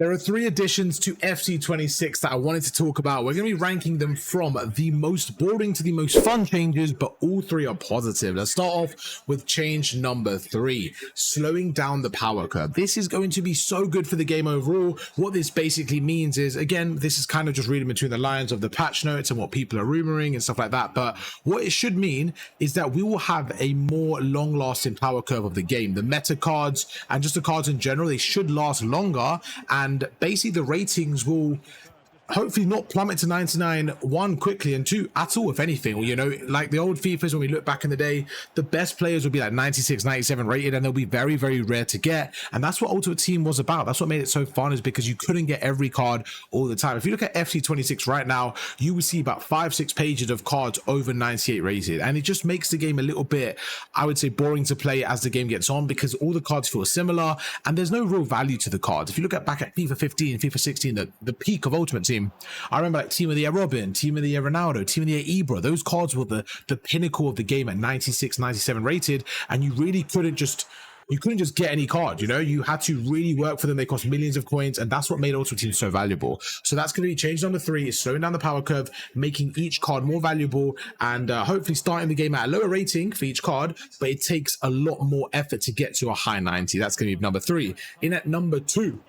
There are 3 additions to FC26 that I wanted to talk about. We're going to be ranking them from the most boring to the most fun changes, but all 3 are positive. Let's start off with change number 3, slowing down the power curve. This is going to be so good for the game overall. What this basically means is, again, this is kind of just reading between the lines of the patch notes and what people are rumoring and stuff like that. But what it should mean is that we will have a more long-lasting power curve of the game. The meta cards and just the cards in general, they should last longer, and basically the ratings will hopefully not plummet to 99, 1 quickly, and 2 at all, if anything. Or, you know, like the old FIFAs, when we look back in the day, the best players would be like 96, 97 rated, and they'll be very, very rare to get. And that's what Ultimate Team was about. That's what made it so fun, is because you couldn't get every card all the time. If you look at FC26 right now, you will see about 5-6 pages of cards over 98 rated, and it just makes the game a little bit, I would say, boring to play as the game gets on, because all the cards feel similar and there's no real value to the cards. If you look at back at FIFA 15, FIFA 16, the peak of Ultimate Team, I remember like Team of the Year Robin, Team of the Year Ronaldo, Team of the Year Ibra. Those cards were the pinnacle of the game at 96, 97 rated, and you really couldn't just get any card. You know, you had to really work for them. They cost millions of coins, and that's what made Ultimate Team so valuable. So that's going to be change number 3, is slowing down the power curve, making each card more valuable, and hopefully starting the game at a lower rating for each card, but it takes a lot more effort to get to a high 90. That's going to be number 3. In at number 2,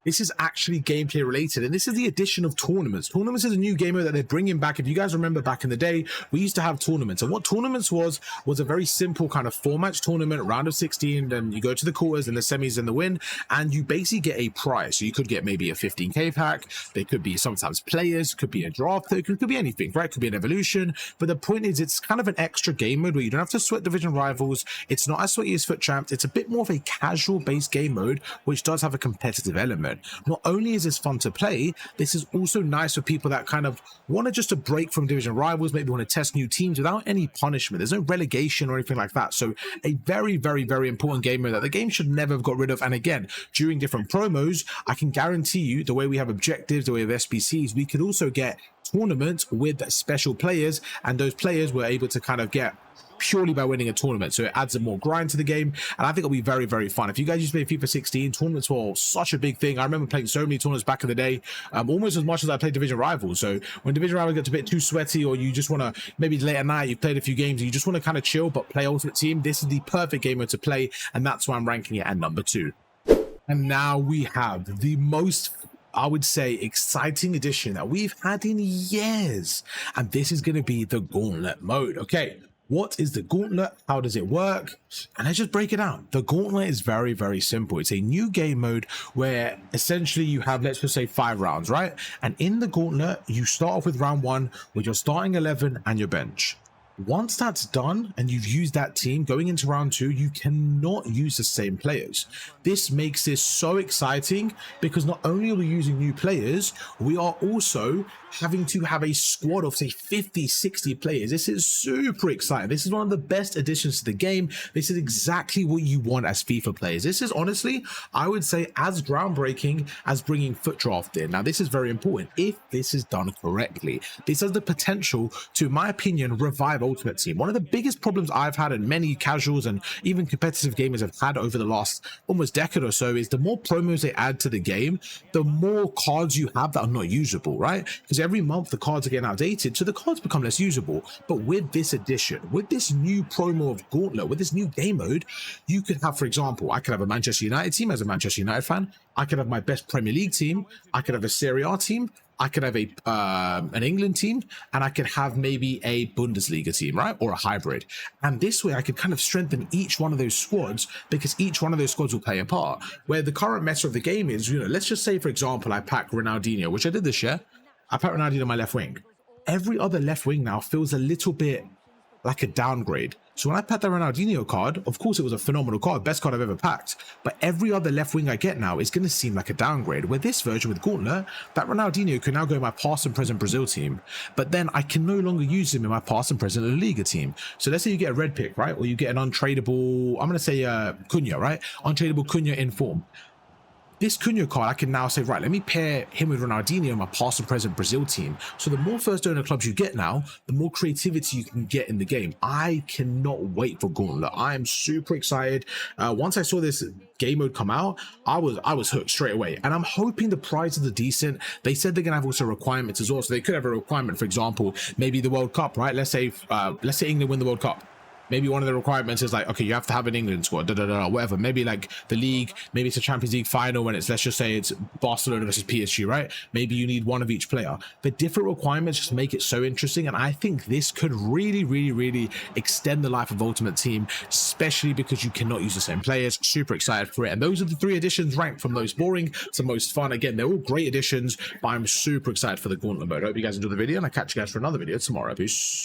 this is actually gameplay related, and this is the addition of tournaments. Tournaments is a new game mode that they're bringing back. If you guys remember back in the day, we used to have tournaments, and what tournaments was a very simple kind of 4-match tournament, round of 16, and you go to the quarters and the semis and the win, and you basically get a prize. So you could get maybe a 15k pack. They could be sometimes players, could be a draft, it could be anything, right? Could be an evolution. But the point is, it's kind of an extra game mode where you don't have to sweat division rivals. It's not as sweaty as FUT Champs. It's a bit more of a casual based game mode, which does have a competitive element. Not only is this fun to play, this is also nice for people that kind of want to just a break from division rivals, maybe want to test new teams without any punishment. There's no relegation or anything like that. So a very, very, very important game mode that the game should never have got rid of. And again, during different promos, I can guarantee you, the way we have objectives, the way we have SBCs, we could also get tournaments with special players, and those players were able to kind of get purely by winning a tournament. So it adds a more grind to the game, and I think it'll be very, very fun. If you guys used to play FIFA 16, tournaments were such a big thing. I remember playing so many tournaments back in the day, almost as much as I played division rivals. So when division rivals gets a bit too sweaty, or you just want to, maybe late at night, you've played a few games and you just want to kind of chill but play Ultimate Team, this is the perfect game mode to play, and that's why I'm ranking it at number 2. And now we have the most, I would say, exciting addition that we've had in years, and this is going to be the Gauntlet mode. Okay, what is the Gauntlet? How does it work? And let's just break it down. The Gauntlet is very, very simple. It's a new game mode where essentially you have, let's just say, 5 rounds, right? And in the Gauntlet, you start off with round 1 with your starting 11 and your bench. Once that's done and you've used that team, going into round 2, you cannot use the same players. This makes this so exciting, because not only are we using new players, we are also having to have a squad of, say, 50, 60 players. This is super exciting. This is one of the best additions to the game. This is exactly what you want as FIFA players. This is honestly, I would say, as groundbreaking as bringing FUT Draft in. Now, this is very important if this is done correctly. This has the potential to, in my opinion, revive Ultimate Team. One of the biggest problems I've had, and many casuals and even competitive gamers have had over the last almost decade or so, is the more promos they add to the game, the more cards you have that are not usable, right? Because every month the cards are getting outdated, so the cards become less usable. But with this addition, with this new promo of Gauntlet, with this new game mode, you could have, for example, I could have a Manchester United team as a Manchester United fan. I could have my best Premier League team. I could have a Serie A team. I could have an England team, and I could have maybe a Bundesliga team, right? Or a hybrid. And this way I could kind of strengthen each one of those squads, because each one of those squads will play a part. Where the current meta of the game is, you know, let's just say, for example, I pack Ronaldinho, which I did this year. I pack Ronaldinho on my left wing. Every other left wing now feels a little bit like a downgrade. So when I packed the Ronaldinho card, of course it was a phenomenal card, best card I've ever packed, but every other left wing I get now is going to seem like a downgrade. With this version, with Gauntlet, that Ronaldinho can now go in my past and present Brazil team, but then I can no longer use him in my past and present La Liga team. So let's say you get a red pick, right? Or you get an untradeable, I'm going to say Cunha, right? Untradeable Cunha in form. this Cunha card, I can now say, right, let me pair him with Ronaldinho, my past and present Brazil team. So the more first owner clubs you get now, the more creativity you can get in the game. I cannot wait for Gauntlet. I am super excited. Once I saw this game mode come out, I was hooked straight away. And I'm hoping the prizes are decent. They said they're gonna have also requirements as well. So they could have a requirement, for example, maybe the World Cup, right? Let's say England win the World Cup. Maybe one of the requirements is like, okay, you have to have an England squad, whatever. Maybe like the league, maybe it's a Champions League final when it's, let's just say it's Barcelona versus PSG, right? Maybe you need one of each player. The different requirements just make it so interesting. And I think this could really extend the life of Ultimate Team, especially because you cannot use the same players. Super excited for it. And those are the 3 additions ranked from most boring to most fun. Again, they're all great additions, but I'm super excited for the Gauntlet mode. I hope you guys enjoyed the video, and I'll catch you guys for another video tomorrow. Peace.